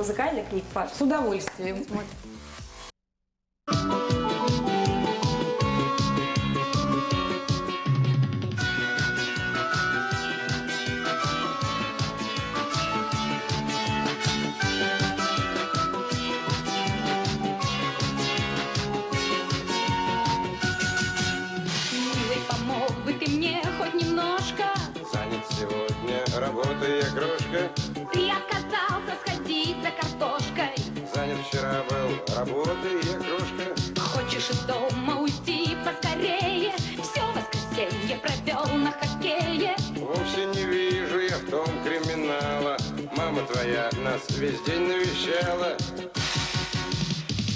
Музыкальных книг, Паш? С удовольствием. Вот. Милый, помог бы ты мне хоть немножко? Занят сегодня работой я крошка. Ты отказался сходить за картошкой. Занят вчера был работой я крошка. Хочешь из дома уйти поскорее? Все воскресенье провел на хоккее. Вовсе не вижу я в том криминала. Мама твоя нас весь день навещала.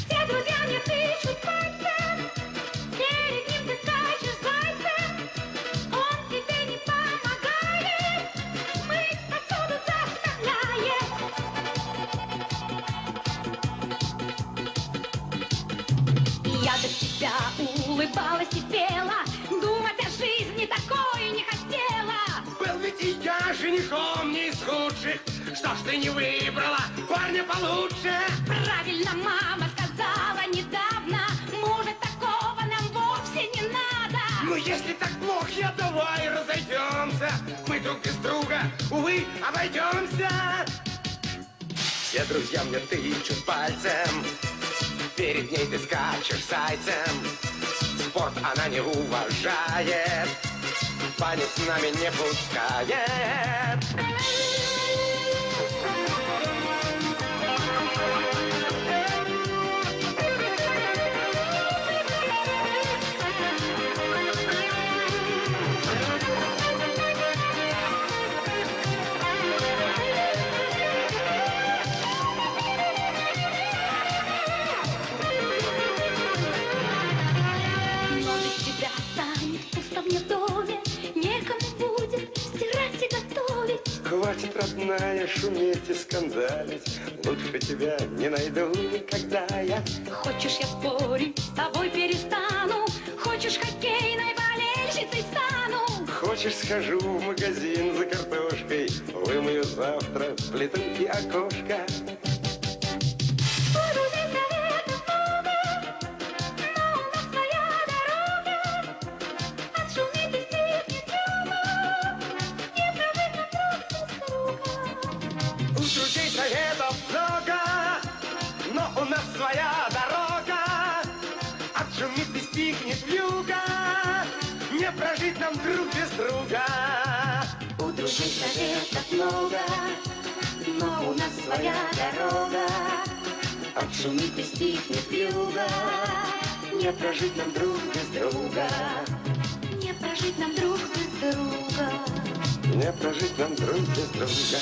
Все друзья мне тычут пальцем, перед ним ты скачешь зайцем. Он тебе не помогает, мыть посуду заставляет. И я до тебя улыбалась и пела, думать о жизни такой не хотела. Был ведь и я женихом не из худших. Что ж ты не выбрала парня получше? Правильно мама сказала недавно, мужа такого нам вовсе не надо. Ну если так плохо, давай разойдемся. Мы друг без друга, увы, обойдемся. Все друзья мне тычут пальцем, перед ней ты скачешь зайцем. Спорт она не уважает, баню с нами не пускает. Но без тебя станет пусто мне в доме, некому будет стирать и готовить. Хватит, родная, шуметь и скандалить. Лучше тебя не найду никогда я. Хочешь, я спорить с тобой перестану, хочешь, хоккейной болельщицей стану. Хочешь, схожу в магазин за картошкой, вымою завтра плиту и окошко. У друзей советов много, но у нас своя дорога. Отшумит и стихнет тревога, не прожить нам друг без друга. У друзей советов много, но у нас своя дорога. Отшумит и стихнет вьюга, не прожить нам друг без друга. У друзей советов много, но у нас своя дорога. Отшумит и стихнет вьюга, Не прожить нам друг без друга. не прожить нам друг без друга. Не прожить нам друг без друга.